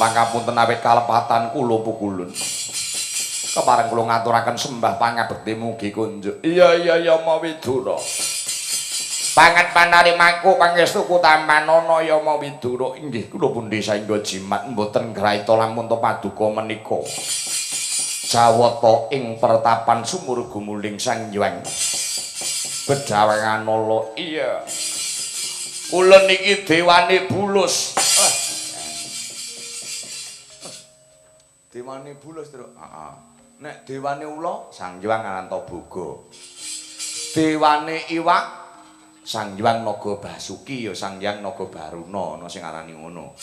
pangapunten awit kalepatan kula pukulun. Kepareng kula ngaturaken sembah pangabekti mugi kunjuk. Iya Mawidura. Pangat panarimaku pangestuku tampanana ya Mawidura. Inggih kula pundi saengga jimat mboten graita lamun to paduka menika. Jawata ing pertapan sumur gumuling Sang Hyang Bedawanganala. Iya. Kula niki dewane bulus. Dewane bulus, Tru. Heeh. Nek dewane ula Sang Hyang Anantaboga. Dewane iwak Sang Hyang Naga Basuki ya Sang Hyang Naga Baruna ana sing arani ngono.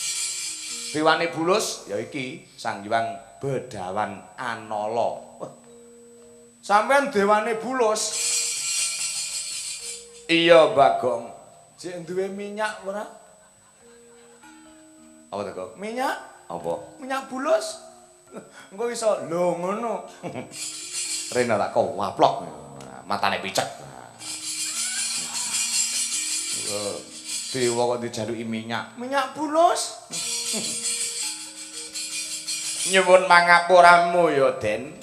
Dewane bulus ya iki Sang Hyang Bedawan Anala. Sampeyan dewane bulus. Iya, Bagong. Jek duwe minyak ora? Apa to, Kok? Minyak? Apa? Minyak bulus? Engko iso lho ngono. Rena tak waplok. Matane picek. Dewa kok dijaluki minyak. Minyak bulus. Nyuwun mangapuramu ya, Den.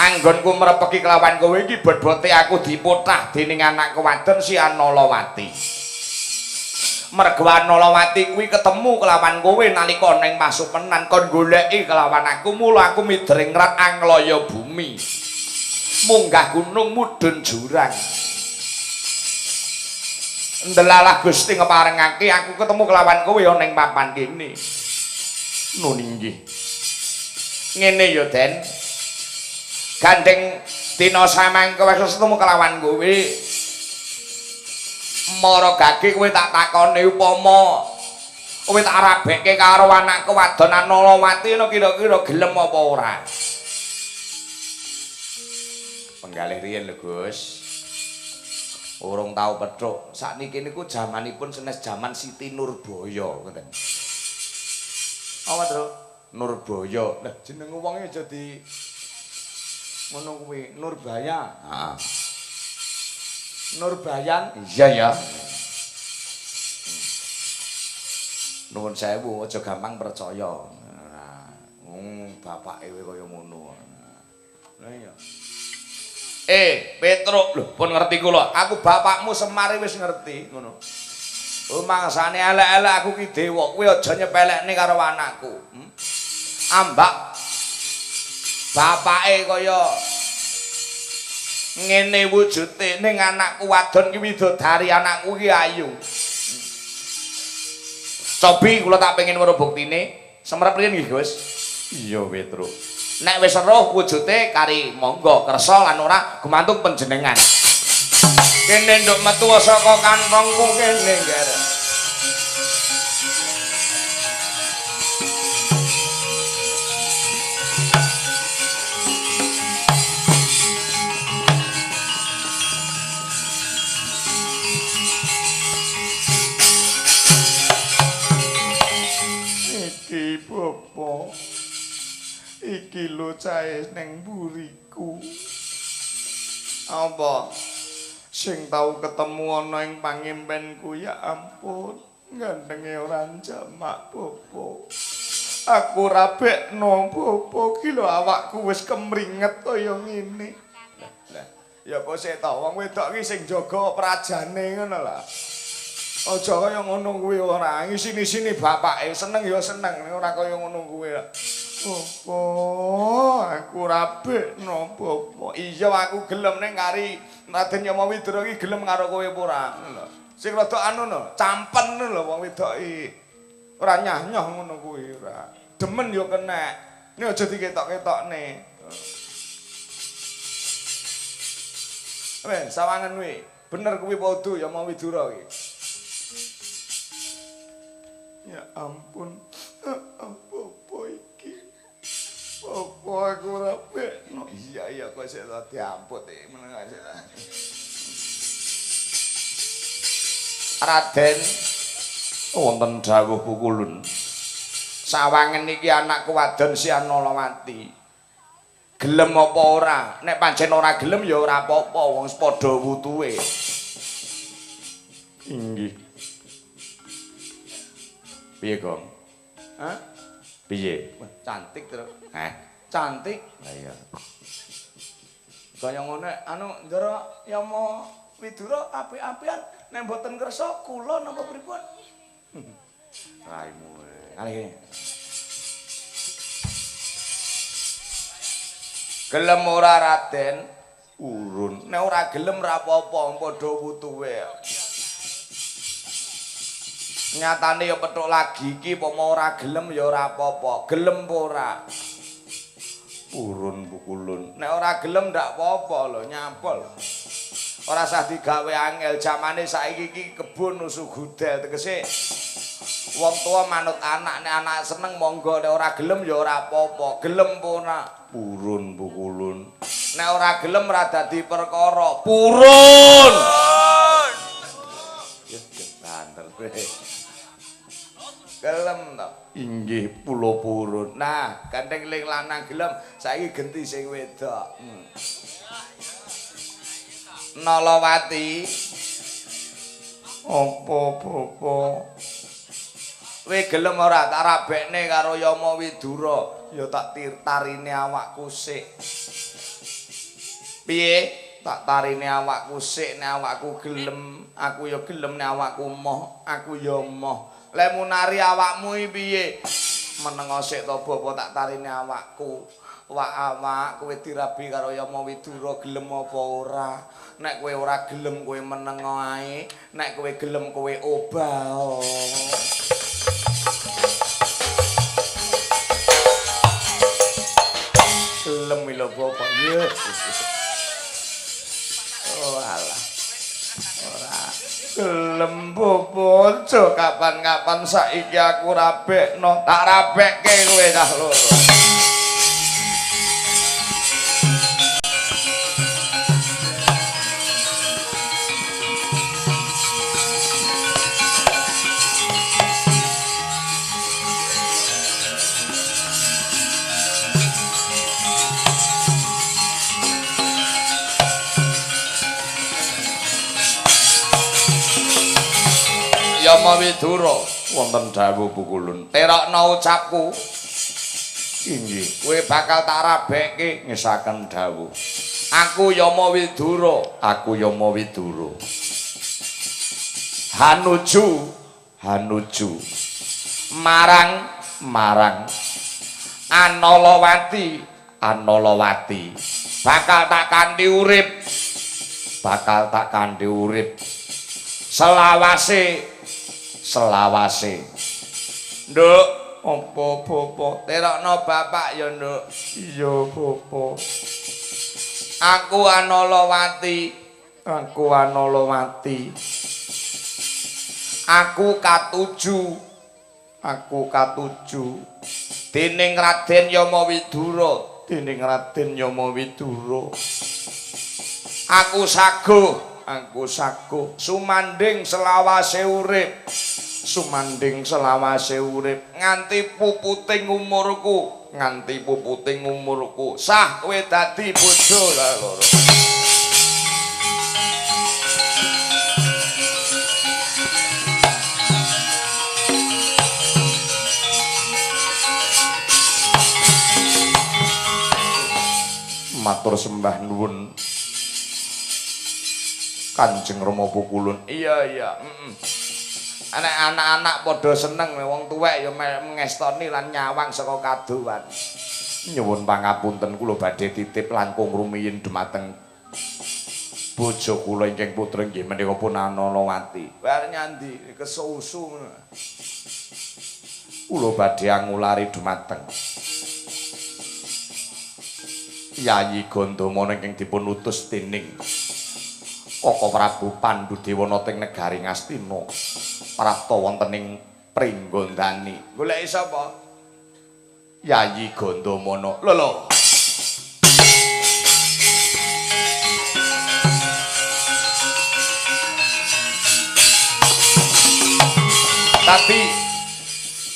Anggonku mrepeki kelawan kowe iki bot-bote aku diputah dening anakku wadon si Analawati. Mergo Analawati kuwi ketemu kelawan kowe nalika ning Pasupenan kon goleki kelawan aku mula aku midringrat anglaya bumi. Munggah gunung mudhun jurang. Ndelalah Gusti ngeparengake aku ketemu kelawan kowe ning papan kene. Nun inggih. Ngene ya, Den. Gandeng dina samangke wis ketemu kelawan kowe. Mara gage kowe tak takoni upama kowe tak arabekke karo anakku wadon Analawati kira-kira gelem apa ora? Penggalih riyen lho, Gus. Urung tau pethuk. Sakniki niku jamanipun senes jaman Siti Nurbaya ngoten. Apa, Tru? Nurbaya. Lah jeneng wonge aja di ngono kuwi Nurbaya. Heeh. Nurbayan. Iya ya. Nuwun sewu aja gampang percaya. Bapake kowe kaya ngono. Lah iya. Petruk, lho pun ngerti kula. Aku bapakmu Semar wis ngerti ngono. Oh mangsane elek-elek aku ki dewa, kowe aja nyepelekne karo anakku. Ambak bapake kaya ngene wujude ning anakku wadon ki widodari, anakku ki ayu. Cobi kula tak pengin weruh buktine. Semrep riyen nggih, Gus. Iya, Petruk. Nek wis roh wujude kari monggo kersa lan ora gumantung panjenengan. Kene nduk metu saka kantongku kene, Ger. Iki Bapak. Iki lho cahe ning mburiku. Apa? Sing tau ketemu ana ing pangimpenku ya ampun, gandenge ora jamak Bapak. Aku rabekno Bapak ki lho awakku wis kemringet kaya ngene. Lah, ya kok sik ta wong wedok ki sing jaga prajane ngono lah. Aja kaya ngono kuwi ora ngisi-isini bapake seneng ya seneng ora kaya ngono kuwi. Aku rabekno Bapak. Iya aku gelem ning kari Raden Yamawidra iki gelem karo kowe apa ora? Sing rada anu no, campen lho wong wedok iki. Ora nyah-nyah ngono kuwi ora. Demen ya kenek. Ini aja diketok-ketokne. Sawangan kuwi. Bener kuwi padha Yamawidra iki. Ya ampun. Apa iki? Apa aku ora bekno? Iya kok sik diamput iki meneng ae. Raden wonten dawuh pukulun. Sawangen iki anakku wadon si Analawati. Gelem apa ora? Nek pancen ora gelem ya ora apa-apa, wong padha wutuhe. Inggih. Piye, Gong? Hah? Piye? Cantik terus. Cantik. Lah iya. Kaya ngono anu Ndara Yama Widura apik-apian nek mboten kersa kula napa pripun? Raimu. Kali. Gelem ora Raden? Urun. Nek ora gelem ra apa-apa padha wutuwe. Nyatane ya petuk lagi iki pomo ora gelem ya ora apa-apa. Gelem apa ora? Urun bukulun. Nek ora gelem ndak apa-apa lho, nyampol. Ora usah digawe angel jamane saiki iki kebun nusu gudel tegese wong tua manut anak nek anak seneng monggo nek ora gelem ya ora apa-apa. Gelem apa ora? Purun bukulun. Nek ora gelem ora dadi perkara. Purun. Ya banter kowe. Gelem to. Inggih pulo purun. Nah, gandeng ling lanang gelem, saiki genti sing wedok. Nalawati. Apa bapa? Kowe gelem ora tak rabekne karo Yama Widura, ya tak tarine awakku sik. Piye? Tak tarine awakku sik nek awakku gelem, aku ya gelem nek awakku moh, aku ya moh. Lek munari awakmu iki piye? Menengo sik to bapa tak tarine awakku. Awak kowe dirabi karo Yama Widura gelem apa ora? Nek kowe ora gelem kowe menengo ae, nek kowe gelem kowe obah. Gelem lho bapa. Yes. Oh alah. Ora Gelem bapa aja kapan-kapan saiki aku rabekno. Tak rabekke kowe dah loro. Yama Widura wonten dawuh bukulun. Terokno ucapku. Inggih. Kowe bakal tak rabekke ngesaken dawuh. Aku Yama Widura, Aku Yama Widura. hanuju marang Analawati bakal tak kanthi urip selawase Nduk Apa bapa? terokno bapak ya Nduk. Iya bapa. Aku Analawati aku katuju dening Raden Yama Widura. Aku saguh sumanding selawase urip nganti puputing umurku sah kowe dadi bojo lah loro. Matur sembah nuwun Kanjeng Rama Pukulun. Iya. Anak anak-anak padha seneng wong tuwek ya mengestoni lan nyawang saka kadowan. Nyuwun pangapunten kula badhe titip langkung rumiyin dumateng bojo kula ingkang putra nggih menika pun Analawati. Bar nyandi kesusu. Kula badhe angulari dumateng Yayi Gandamana ingkang dipun utus dening Kaka Prabu Pandhudewana teng negari Ngastina prapta wonten ing Pringgondani. Goleki sapa? Yayi Gandamana. Lho. Tapi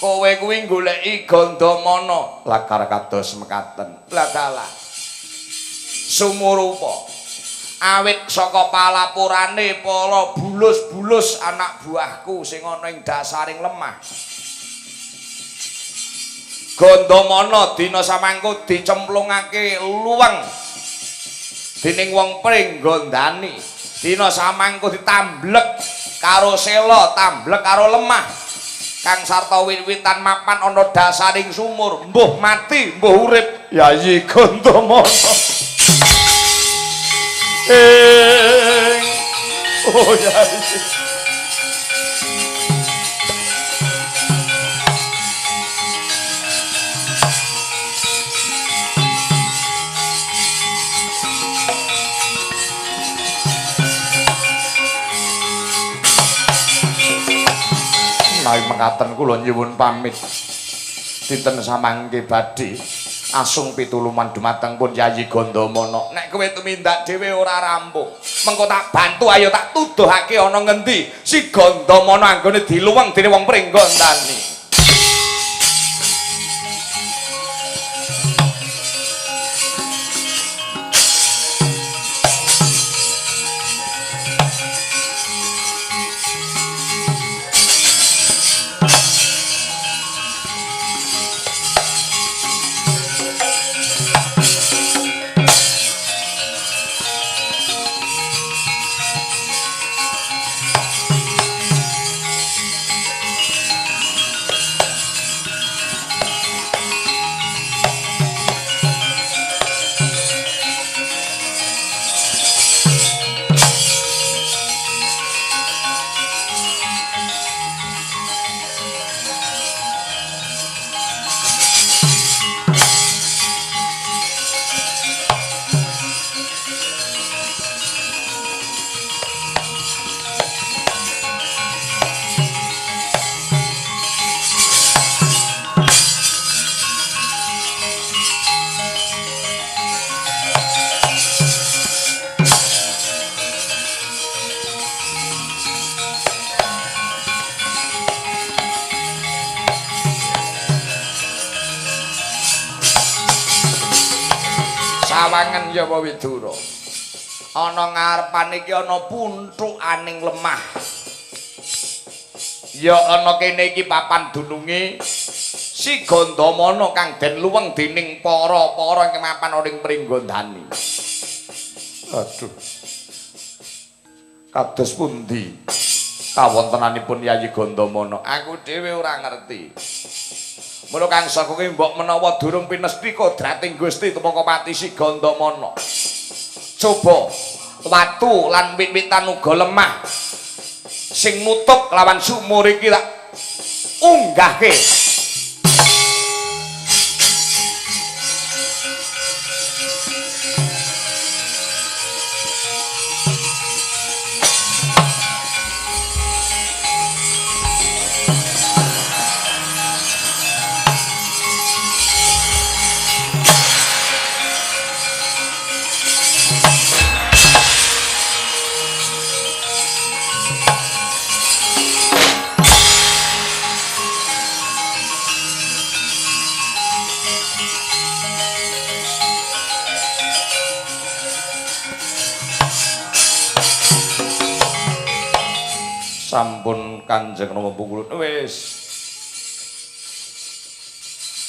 kowe kuwi goleki Gandamana Lakar kados mekaten. lah dalah. Sumurupa awit saka palapurane para bulus-bulus anak buahku sing ana ing dasaring lemah Gandamana dina samangko dicemplungake luweng dening wong Pringgondani. Dina samangko ditamblek karo sela, tamblek karo lemah. Kang sarta wit-witan mapan ana dasaring sumur, mbuh mati, mbuh urip. Yayi Gandamana. Oh Yayi. Menawi mekaten kula nyuwun pamit dinten samangke badhe asung pituluman dumateng pun Yayi Gandamana. Nek kowe tumindak dhewe ora rampung, mengko tak bantu ayo tak tuduhake ana ngendi si Gandamana anggone diluweng dening wong Pringgondani. Sawangen ya apa Widura. Ana ngarepan iki ana puntukaning lemah. Ya ana kene iki papan dununge si Gandamana kang den luweng dening para-para ing mapan ing Pringgondani. Aduh. Kados pundi kawontenanipun Yayi Gandamana? Aku dhewe ora ngerti. Mula kang saka kuwi mbok menawa durung pinesti kodrating Gusti tumeka pati si Gandamana. Coba watu lan wit-witan uga lemah sing nutup lawan sumur iki tak unggahke. Sampun Kanjeng Rama Pungkulun wis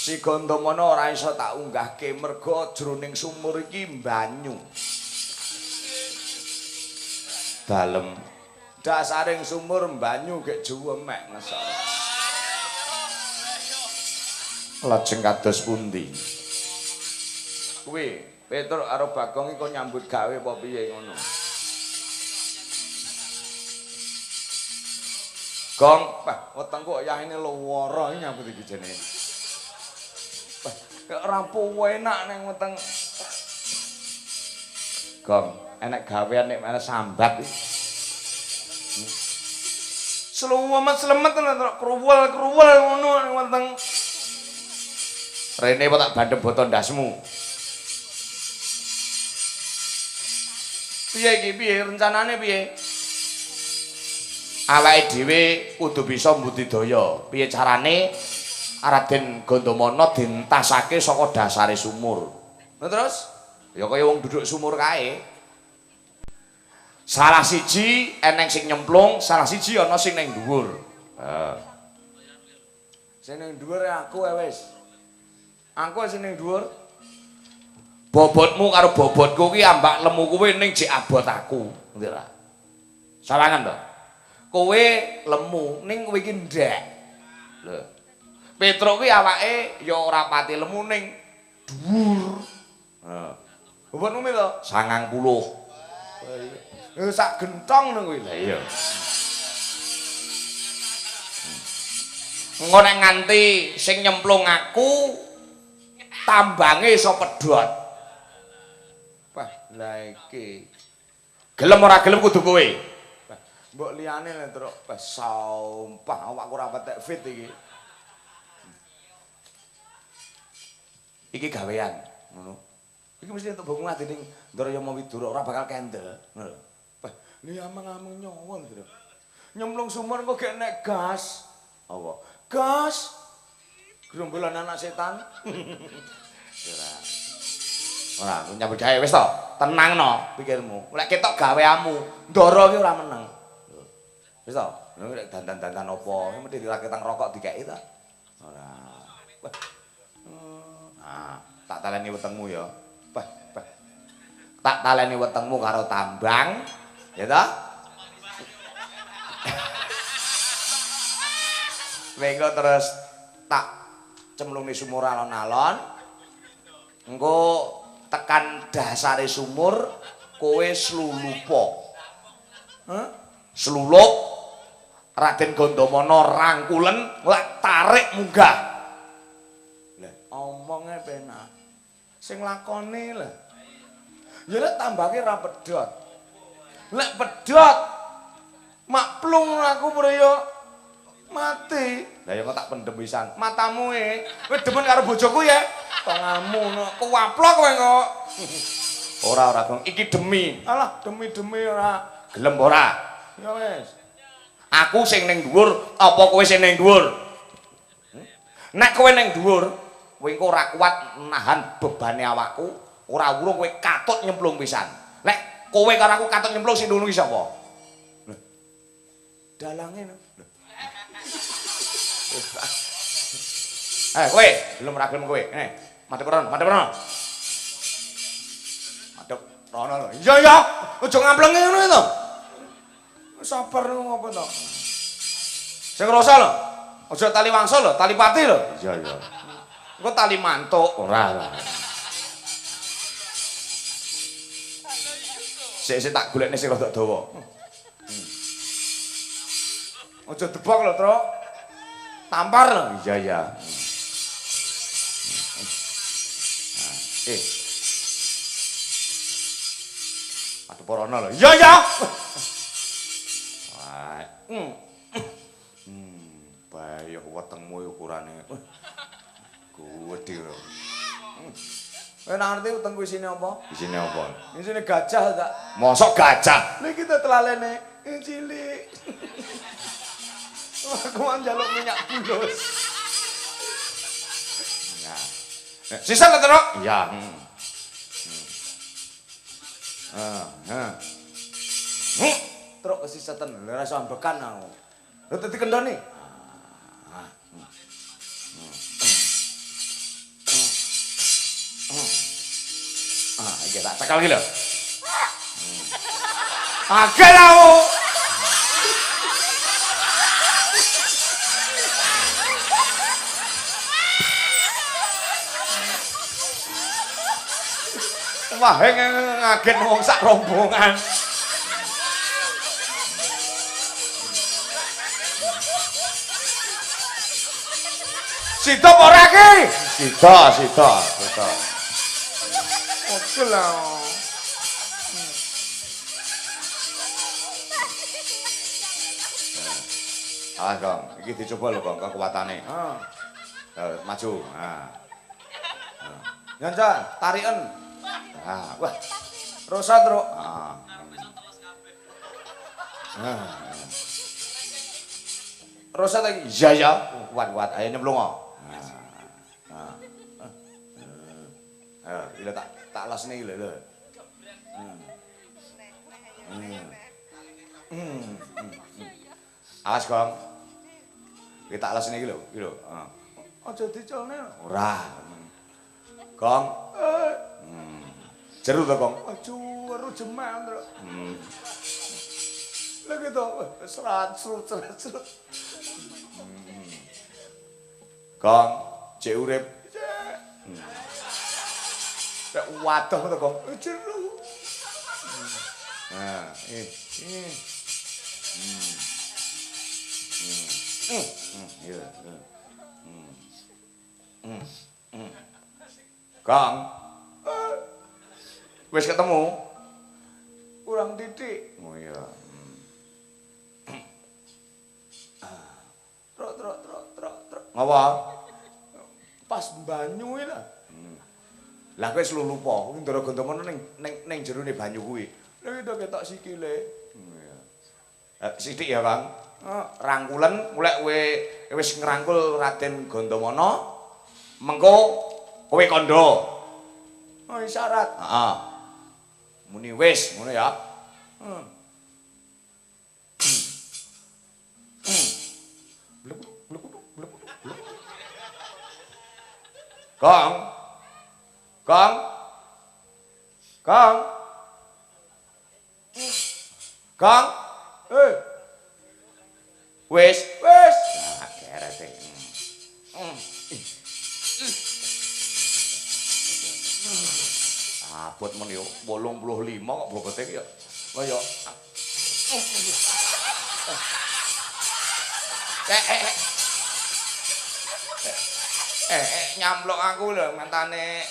si Gandamana ora iso tak unggahke merga jroning sumur iki banyu dalem dasaring sumur banyu gek juwemek ngesok. Lajeng kados pundi kuwi Petruk karo Bagong iki kok nyambut gawe apa piye ngono? Gong, wetengku yahine lowara iki nyambut iki jenenge. Kok rampung enak ning weteng. Gong, enek gawean nek mana sambat iki. Slemet kruwel ngono ning weteng. Rene apa tak bandhem boto ndasmu. Piye iki piye rencanane piye? Awake dhewe kudu bisa mbudidaya. Piye carane Raden Gandamana dientasake saka dasare sumur. Nah terus ya kaya wong duduk sumur kae. Salah siji eneng sing nyemplung, salah siji ana sing ning dhuwur. Sing ning dhuwur aku wis. Aku sing ning dhuwur. Bobotmu karo bobotku kuwi ambak lemu kuwi ning jek abot aku, ngerti ra? Sawangan to. Kowe lemu ning kowe iki ndek. Lho. Petruk kuwi awake ya ora pati lemu ning dhuwur. Heeh. Bobotmu piro? 90. Sak gentong nang kuwi. Lah iya. Engko nek nganti sing nyemplung aku tambange iso pedhot. Wah, lah iki. Gelem ora gelem kudu kowe. Mbok liyane lho, Truk. Wah, sampah awakku ora petek fit iki. Iki gawean, ngono. Iki mesti entuk boku ngati ning Ndarayama Widura ora bakal kendel, ngono lho. Wah, li amang-amang nyawa lho, Truk. Nyemplung sumur kok gek nek gas. Apa? Gas. Gerombolan anak setan. Ora, nyambut gawe wis to. Tenangno pikirmu. Lek ketok gaweamu, ndara ki ora meneng. Wis to. Nek dandan-dandan apa, mesti diraketang rokok dikeki ta. Ora. Nah, tak taleni wetengmu ya. Tak taleni wetengmu karo tambang, ya ta? Mengko terus tak cemplungi sumur alon-alon. Engko tekan dasare sumur kowe slulupa. Heh? Slulup Raden Gandamana rangkulen lek tarik munggah. Lah omonge penak. Sing lakone lho. Ya lek tambake ra pedhot. Lek pedhot maklung aku mrene mati. Lah ya kok tak pendem pisan. Matamu kowe demen karo bojoku ya. Tangamu no kuwaplok kowe kok. Ora Gong, iki demi. Alah, demi ora. Gelem ora? Ya wis. Aku sing ning dhuwur apa kowe sing ning dhuwur? Nek kowe ning dhuwur, kowe engko ora kuat nahan bebane awakku, ora urung kowe katut nyemplung pisan. Nek kowe karo aku katut nyemplung sing nulungi sapa? Lho. Dalange no. Kowe, belum ora gelem kowe. Madhep rono, madhep rono. Madhep rono lho. Iya ya, aja ngamplengi ngono to. Sabar ngopo to. Sing ngrasa lho. Aja tali wangsul lho, tali pati lho. Iya iya. Engko tali mantuk ora. Sik tak golekne sing rada dawa. Aja debok lho, Truk. Tampar lho. Iya iya. Madhep rono lho. Iya ya. Bayo wetengmu ukurane. Gedhe lho. Kowe ngerti wetengku isine apa? Isine apa? Isine gajah tak. Mosok gajah? Lha iki telalene cilik. Aku mau njaluk minyak bulus. Nah. Sisa lho, Truk? Iya. Truk kesiseten, lha iso ambekan aku. Lha dadi kendhone. Iki tak cekal iki lho. Agel aku. Wah, ngaget wong sak rombongan. Sida apa ora iki? Sida. Oke lah. Awas, Gong. Iki dicoba lho, Gong, kekuatane. Maju. Nyancan, tariken. Wah. Rosa, Truk. Rosa lagi. Iya. Kuat. Ayo nyemplung. Ayo, tak lasne iki lho. Awas, Gong. Iki tak lasne iki lho. Aja diculne. Ora. Gong. Jeru to, Gong. Jeru jeman to. Lha gitu serut. Gong, cek urip. Cek waduh to, Gong. Jeru. Nah, iya. Kang, wis ketemu? Kurang titik. Oh iya. Trok. Ngapa? Pas banyu iki lah. Lah kowe wis lupa, kuwi Ndara Gandamana ning jerone banyu kuwi. Lha iki ketok sikile. Sithik ya, Kang. Rangkulen mulai kowe wis ngrangkul Raden Gandamana, mengko kowe kandha. Oh, isyarat. Heeh. Muni wis, ngono ya. Kang. Wis. Nah, kerete. Abot men yo 85 kok bobote iki ya. Kaya nyamplok aku lho mantane.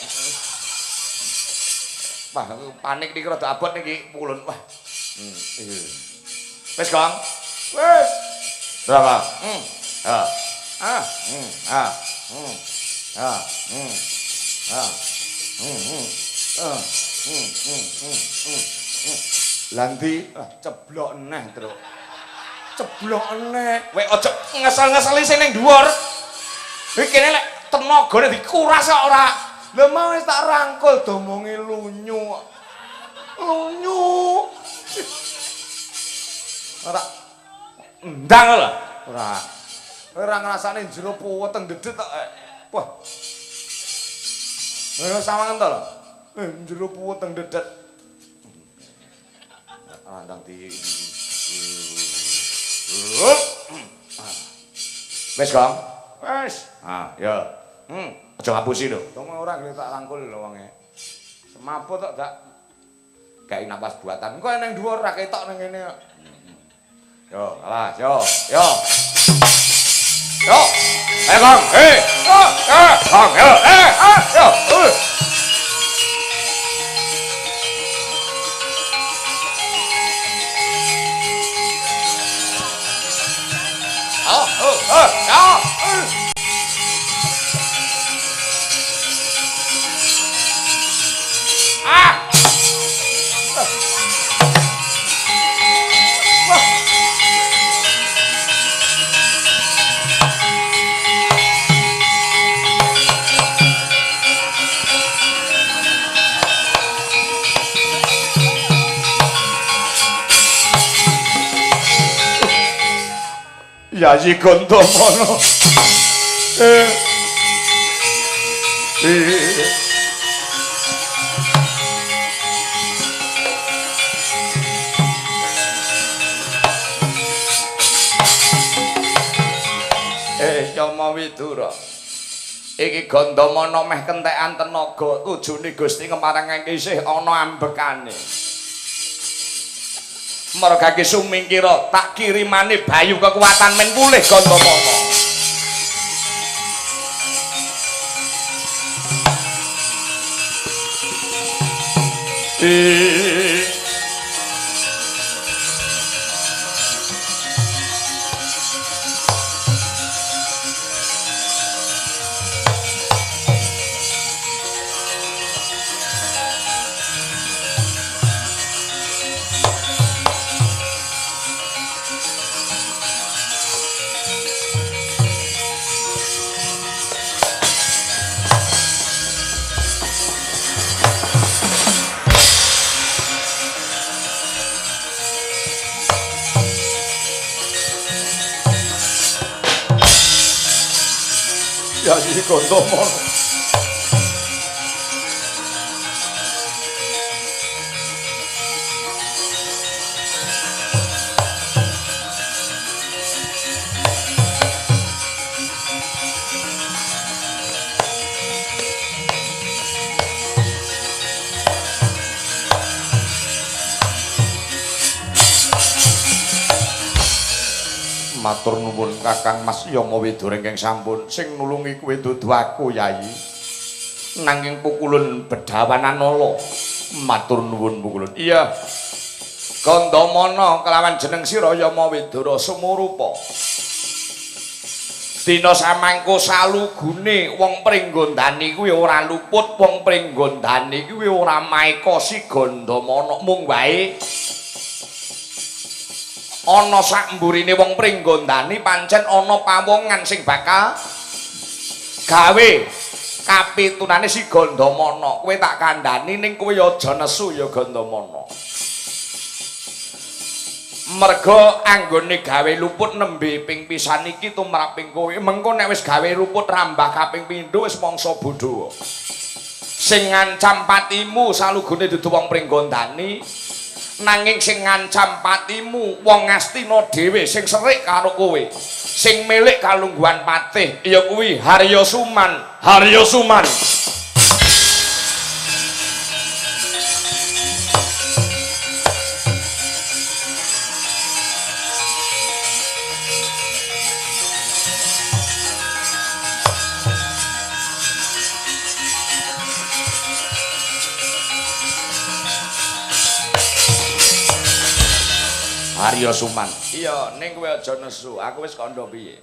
Wah, panik iki rada abot niki pulun. Wah. Wis, Kang. Wis. Berapa? Lanti Ceblok neh, Tru. ceblok neh. Wek aja ngesel-ngeseli sing ning dhuwur. Iki kene lek tenagane dikuras kok ora. Lah mau wis tak rangkul domonge lunyu. Ora ndang lho. Ora. Ora ngrasane jero puweteng dedet kok. Wah. Ayo sawangen to lho. Jero puweteng dedet. Andang di Wes, Kang. Wes. Ya. Aja ngapusi lho. Wong ora gelem tak rangkul lho wonge. Semaput tok dak Gawe napas buatan. engko ning dhuwur ra ketok ning kene kok. Yo, alah, yo. Yo, Kang. Kang, yo. Yayi Gandamana. Yama Widura. Iki Gandamana meh kentekan tenaga, tujune Gusti ngemarangake isih ana ambekane. Margake sumingkira tak kirimane bayu kekuatan men pulih Gandamana. Yayi Gandamana. Matur nuwun Kakang Mas Yama Widura ingkang sampun sing nulungi kowe dudu aku Yayi. Nanging pukulun Bedawanan Nala. Matur nuwun pukulun. Iya. Gandamana kelawan jeneng sira Yama Widura sumurupa. Dina samangko salugune wong pringgondani kuwi ora luput, wong pringgondani kuwi ora maeka si Gandamana mung wae. Ana sak mburine wong pringgondani pancen ana pawongan sing bakal gawe kapitunane si Gandamana. Kowe tak kandhani ning kowe aja nesu ya Gandamana. Merga anggone gawe luput nembe ping pisan iki tumrap ping kowe. Mengko nek wis gawe luput rambah kaping pindho wis mangsa bodho. Sing ngancam patimu salugune dudu wong pringgondani. Nanging sing ngancam patimu wong Astina dhewe sing serik karo kowe sing milik kalungguhan patih ya kuwi Harya Suman. Harya Suman Harya Suman. Iya, ning kowe aja nesu. Aku wis kandha piye.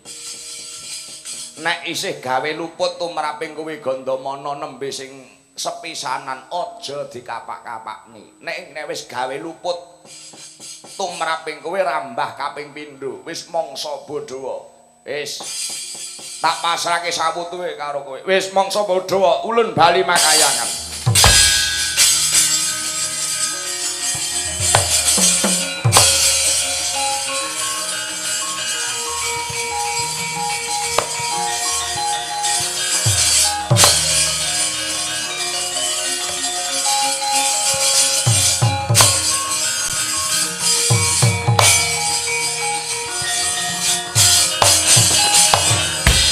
Nek isih gawe luput tumraping kowe Gandamana nembe sing sepisanan aja dikapak-kapakni. Nek wis gawe luput tumraping kowe rambah kaping pindho, wis mangsa bodho. Wis tak pasrahke sawutuhe karo kowe. Wis mangsa bodho, ulun bali makayangan.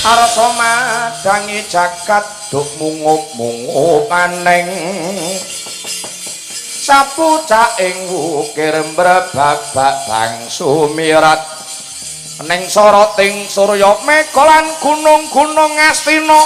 Arsa madangi jagat duk mungup-mungup aneng sapucaking wukir mbrebabak bang sumirat ning soroting surya mega lan gunung-gunung Astina.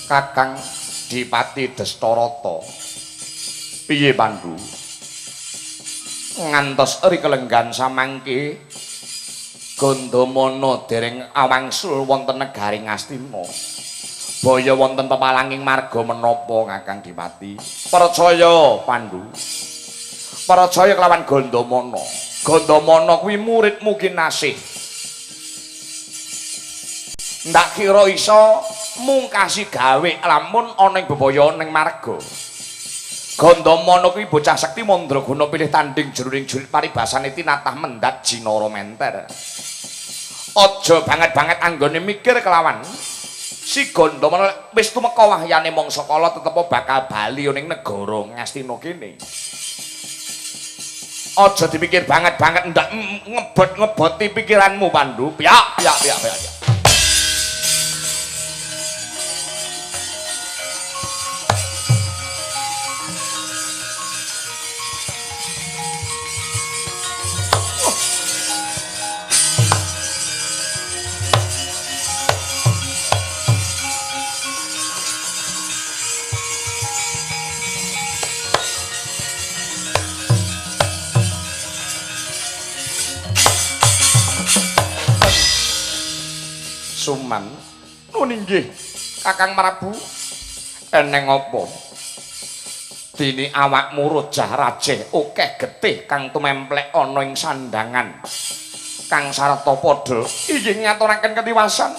Kakang Dipati Dastarata. Piye Pandhu? Ngantos eri kelenggan samangke Gandamana dereng awangsul wonten negaring Astina. Baya wonten pepalanging marga menapa Kakang Dipati? Percaya Pandhu. Percaya kelawan Gandamana. Gandamana kuwi muridmu kinasih. Ndak kira iso mungkasi gawe lamun ana ing bebaya ning marga. Gandamana kuwi bocah sekti mandraguna pilih tanding jroning jurit paribasane tinatah mendhat jinara menter. Aja banget-banget anggone mikir kelawan si Gandamana wis tumeka wahyane mangsa kala tetep bakal bali ning negara Ngastina kene. Aja dipikir banget-banget ndak ngebot-ngeboti pikiranmu Pandhu. Piyak. Suman. Nun inggih Kakang Prabu. Eneng apa? Dini awakmu rojah rajeh akeh getih kang tumemplek ana ing sandangan. Kang sarta padha inggih ngaturaken ketiwasan.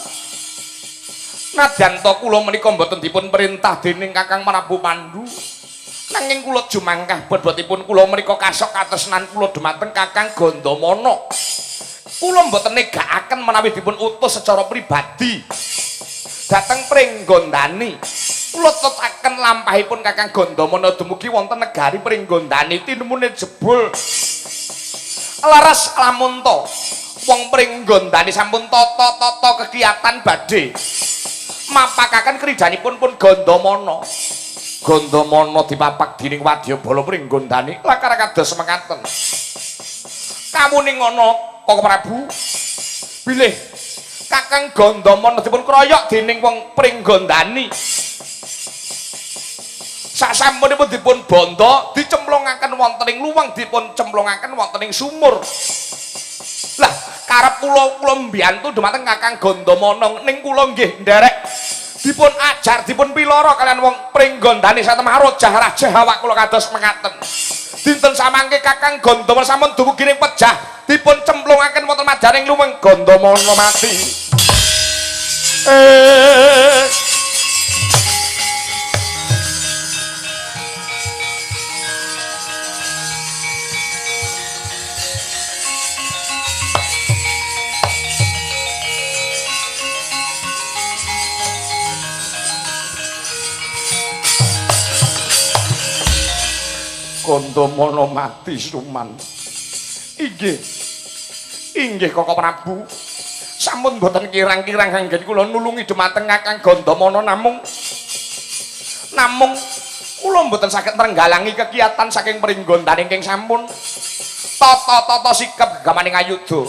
Nadyan to kula menika mboten dipun perintah dening Kakang Prabu Pandhu. Nanging kula jumangkah bobotipun kula menika kasok katresnan kula dumateng Kakang Gandamana. Kula mboten negakaken menawi dipun utus secara pribadi dhateng Pringgondani. Kula tetaken lampahipun Kakang Gandamana dumugi wonten negari Pringgondani tinemune jebul. Laras lamun to wong Pringgondani sampun tata-tata kegiatan badhe mapakaken kridanipun pun Gandamana. Gandamana dipapak dening Wadyabala Pringgondani lakar kados mekaten. Kamuning ngono Kakang Prabu bilih Kakang Gandamana dipun kroyok dening wong Pringgondani. Sasampunipun dipun bondo dicemplungaken wonten ing luwang dipun cemplungaken wonten ing sumur. Lah karep kula mbiyantu dumateng Kakang Gandamana ning kula nggih nderek dipun ajar dipun piloro kalian wong Pringgondani satemah rojah rajah awak kula kados mekaten. Dinten samangke Kakang Gandamana sampun dumugi ning pejah dipun cemplungaken wonten madaning luwang Gandamana mati. Gandamana mati Suman. Inggih Kakang Prabu. Sampun boten kirang-kirang anggen kula nulungi dumateng Kakang Gandamana namung kula mboten saged nrenggalangi kegiatan saking Pringgondani ingkang sampun tata-tata sikap gamaning ayuda.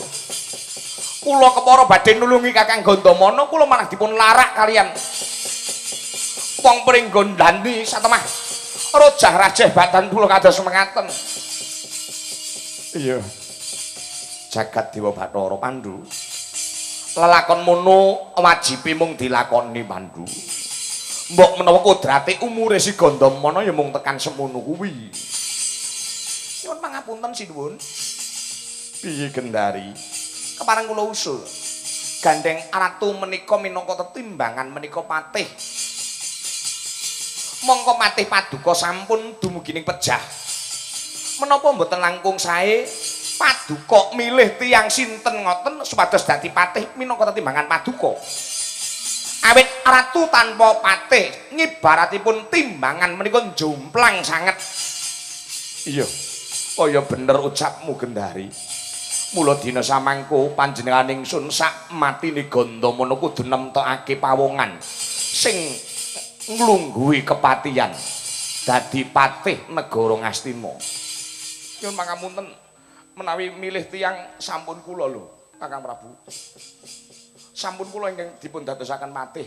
Kula kepara badhe nulungi Kakang Gandamana kula malah dipun larak kalian wong Pringgondani satemah rojah rajeh badan kula kados mekaten. Iya. Jagat Dewa Bathara Pandhu. Lelakon mono wajibe mung dilakoni Pandhu. Mbok menawa kodrate umure si Gandamana ya mung tekan semono kuwi. Nyuwun pangapunten sinuwun. Piye Gendari? Kepareng kula usul. Gandeng ratu menika minangka tetimbangan menika patih. Mongko patih paduka sampun dumugi ning pejah. Menapa mboten langkung sae paduka milih tiyang sinten ngoten supados dadi patih minangka tetimbangan paduka. Awit ratu tanpa patih ngibaratipun timbangan menika jomplang sanget. Iya. Kaya bener ucapmu Gendari. Mula dina samangko panjenengan ingsun sak matine Gandamana kudu nemtokake pawongan sing nglungguhi kepatihan dadi patih negara Ngastina. Nyuwun pangapunten menawi milih tiyang sampun kula lho Kakang Prabu. Sampun kula ingkang dipun dadosaken patih.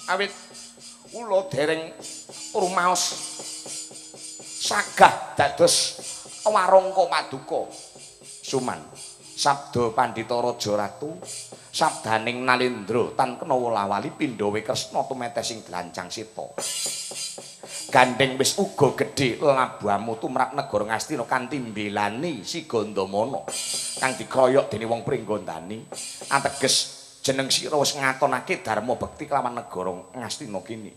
Awit kula dereng rumaos sagah dados warangka paduka. Suman sabda Pandhita Raja Ratu sabdaning Nalendra tan kena wolawali Pandhawa Kresna tumetes ing glancang sita. Gandeng wis uga gedhe labuhamu tumrap negara Ngastina kanthi mbelani si Gandamana kang dikroyok dening wong Pringgondani. Ateges jeneng sira wis ngatonake dharma bekti kelawan negara Ngastina kini.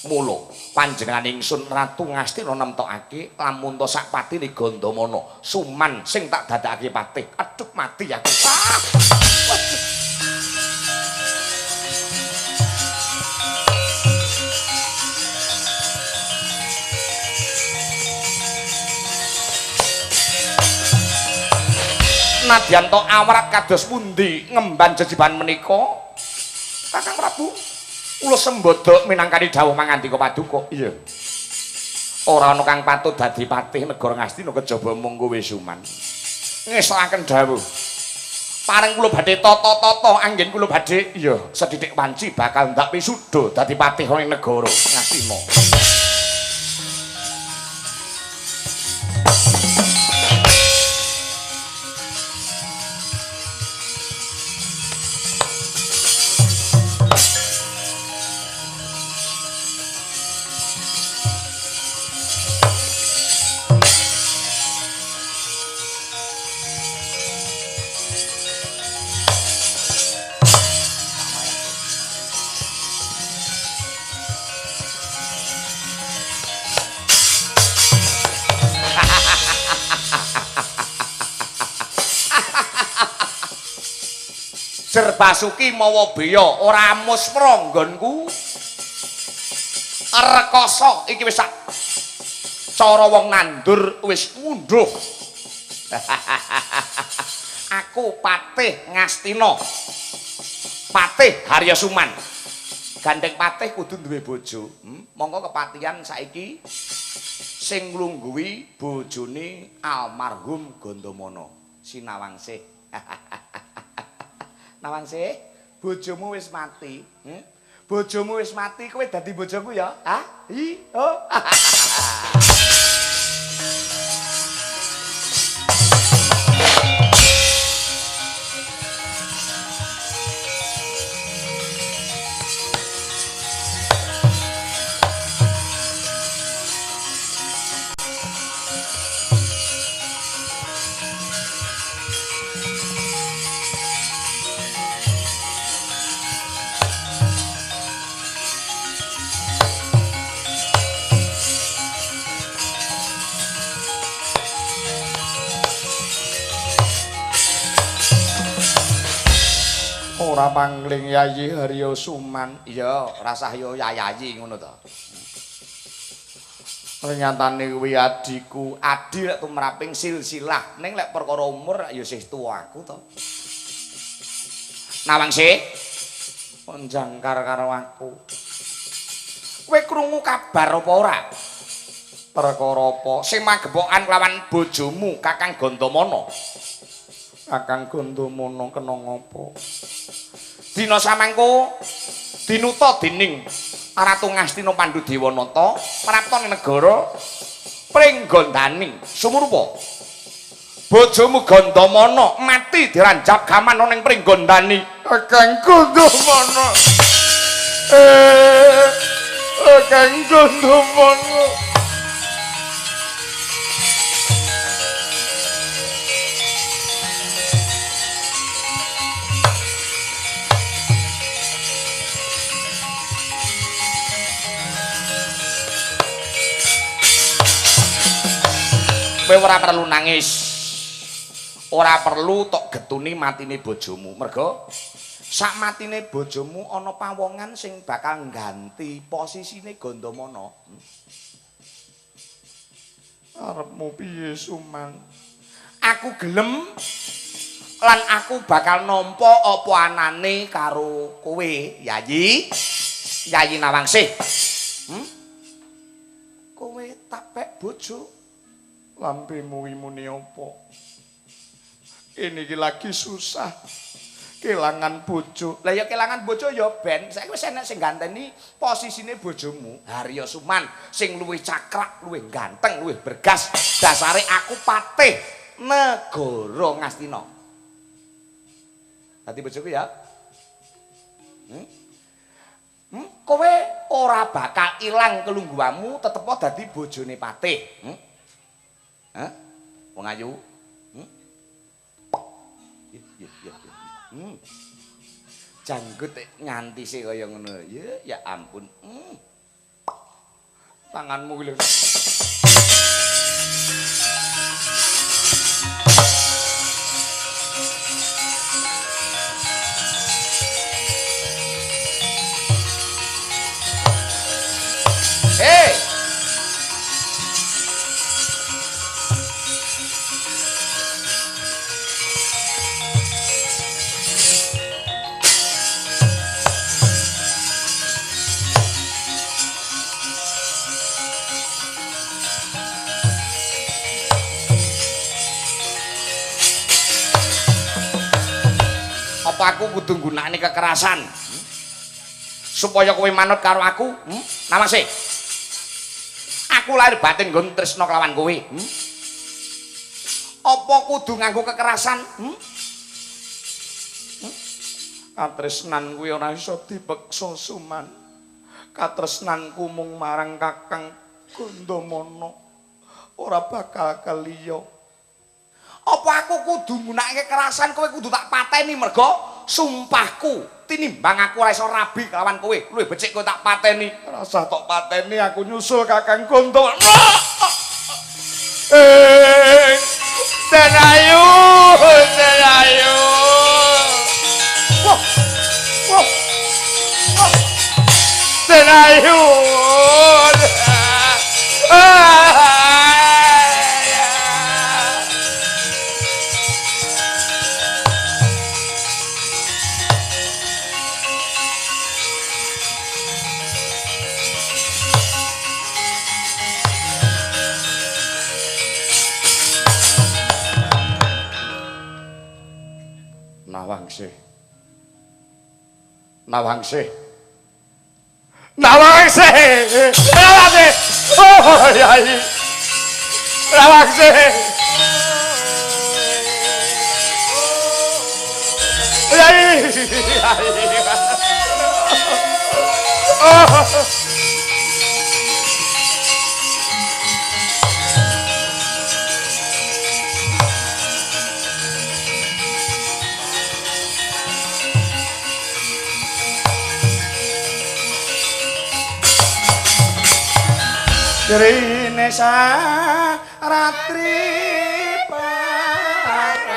Mula panjenengan ingsun Ratu Ngastina nemtokake lamun to sak patine Gandamana Suman sing tak dadakake patih. Aduh mati aku. Nadyan to awrat kados pundi ngemban jejiban menika Kakang Prabu kula sembada minangkani dawuh mangandika paduka. Iya. Ora ana kang patut dadi patih negara Ngastina kejaba mung kowe Suman. Ngesokaken dawuh. Pareng kula badhe tata-tata anggen kula badhe iya sedidik wanci bakal ndak wisuda dadi patih ing negara Ngastina. Jer Basuki mawa beya ora amus pranggonku. Rekoso iki wis sak cara wong nandur wis ngunduh. Aku Patih Ngastina. Patih Haryasuman. Gandeng Patih kudu duwe bojo. Monggo kepatihan saiki sing nglungguhi bojone almarhum Gandamana Sinawangsih. Nawangsih, bojomu wis mati. Bojomu wis mati, kowe dadi bojoku ya? Hah? Oh. Ora mangling Yayi Haryasuman. Iya, rasah yo yayayi ngono to. Ternyatane kuwi adiku. Adi lek tumraping silsilah, ning lek perkara umur ya isih tuaku to. Nawangsih, Ponjangkar karo aku. kowe krungu kabar apa ora? Perkara apa? Sing magebokan kelawan bojomu Kakang Gandamana. Kakang Gandamana kena ngopo? Dina samangko dinuta dening Ratu Ngastina Pandhudewanata prapta negara Pringgondani sumurpa. Bojomu Gandamana mati diranjap gaman ning Pringgondani. Kakang Gandamana. Kakang Gandamana. Kowe ora perlu nangis. Ora perlu tok getuni matine bojomu. Merga sak matine bojomu ana pawongan sing bakal ngganti posisine Gandamana. Arepmu piye, Suman? Aku gelem lan aku bakal nampa apa anane karo kowe, Yayi. Yayi Nawangsih. Kowe tapek bojo Lampemu muni apa? Ini iki lagi susah. Kelangan bojo. Lah ya kelangan bojo ya ben. Saiki wis enek sing ganteni posisine bojomu, Haryasuman, sing luwih cakrak, luwih ganteng, luwih bergas. Dasare aku Patih Negara Ngastina. Dadi bojoku ya. Kowe ora bakal ilang kelungguhamu, tetep dadi bojone Patih. Hah? Wong ayu. Janggut nganti sih kaya ngono. Ya ampun. Tanganmu kuwi lho. Hey! Apa aku kudu nggunakne kekerasan supaya kowe manut karo aku? Nawangsih. Aku lahir batin nggon tresna kelawan kowe. Apa kudu nganggo kekerasan? Katresnan kuwi ora iso dipeksa, Suman. Katresnanku mung marang Kakang Gandamana. Ora bakal keliya. Apa aku kudu nggunakake kekerasan, kowe kudu tak pateni merga sumpahku tinimbang aku ora iso rabi kelawan kowe. Luwih becik kowe tak pateni. Rasa tok pateni aku nyusul Kakang Gandamana. Senayu. Wah, ayun. Nawangsi. Nawangsi. Nawangsi. Nawangsi. Oh, Yai. Nawangsi. Yai. Oh. Rine saratri parang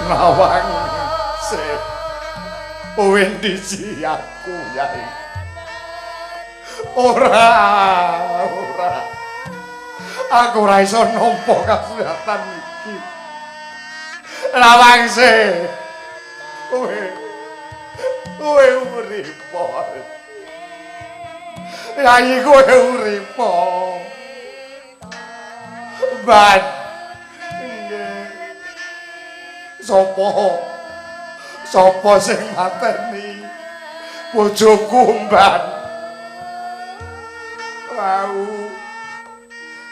Nawang se Wendi si aku Yai. Ora. Aku ora iso nampa kasuyatan iki. Lawangse. Kowe urip. Yai kowe urip. Ban. Sopo sing mateni bojoku Mban? Wau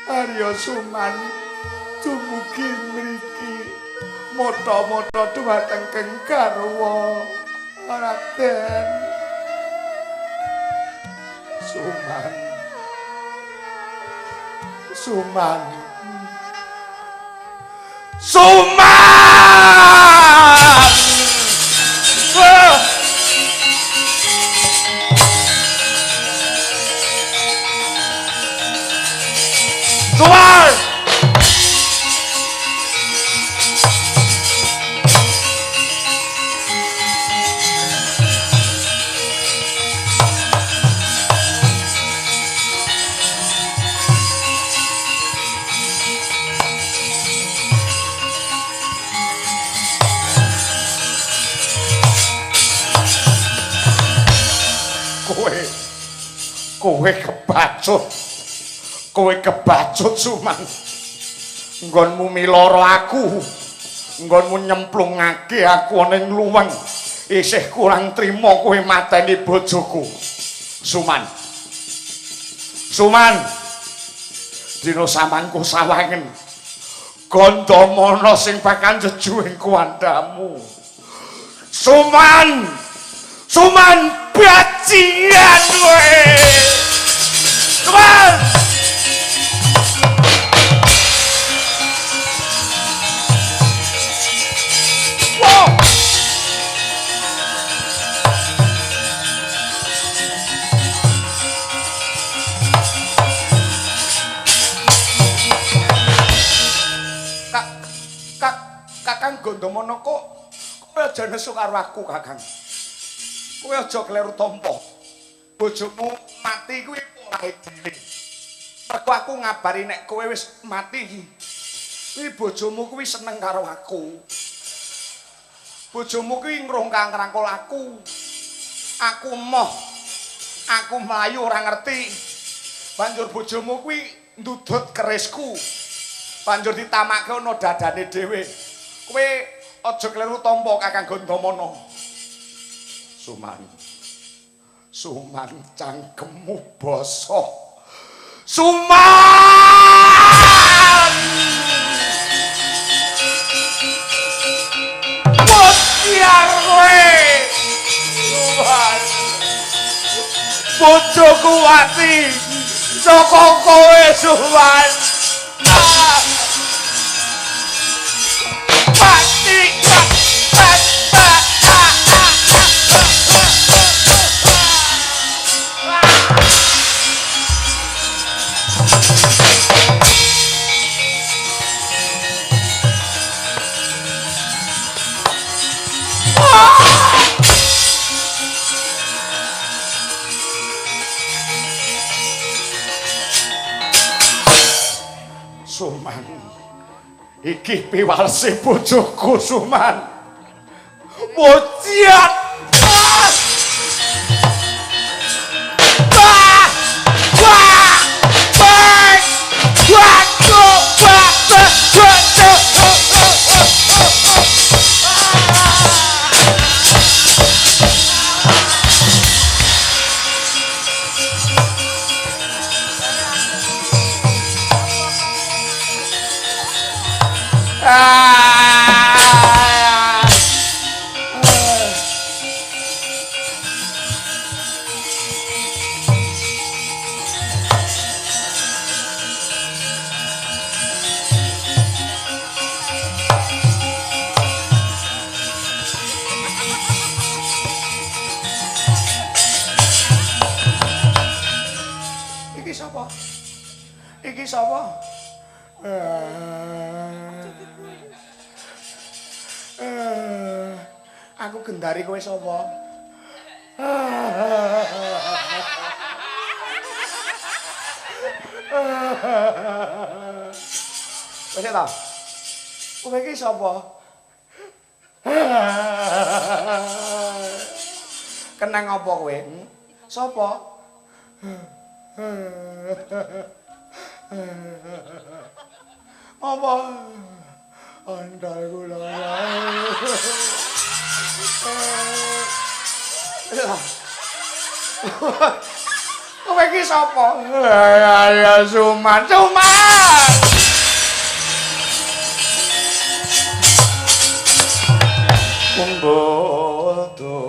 Arya Suman dumugi mriki motho-motho dhumateng Keng Garwa Raden Suman kowe kebacut Suman. Nggonmu miloro aku, nggonmu nyemplungake aku ana ing luweng, isih kurang trima kowe mateni bojoku Suman. Dina samangku sawangen Gandamana sing bakal jeju ing kuwandamu. Suman bajingan kowe. Suman. Kakang Gandamana kok kowe aja nesu karo aku, Kakang. Kowe aja kleru tampa. Bojomu mati kuwi ora dhewe. Mergo aku ngabari nek kowe wis mati iki. Kuwi bojomu kuwi seneng karo aku. Bojomu kuwi ngrongkang ngrangkul aku. Aku emoh. Aku mlayu ora ngerti. Banjur bojomu kuwi ndudut kerisku. Banjur ditamake ana dadane dhewe. Kowe aja kleru tampa Kakang Gandamana. Suman cangkemmu basa. Suman! Mutiar kowe. Suman. Bojoku ati saka kowe Suman. Mati. Suman. Iki piwalese bojoku Suman. Bociat. Iki sapa? Iki sapa? Aku gendari kowe sapa? Wis ta? Kowe iki sapa? Kenang apa kowe? Sapa? Apa? Andal kula. Kowe iki sapa? Ya Suman, Suman. Kumbodo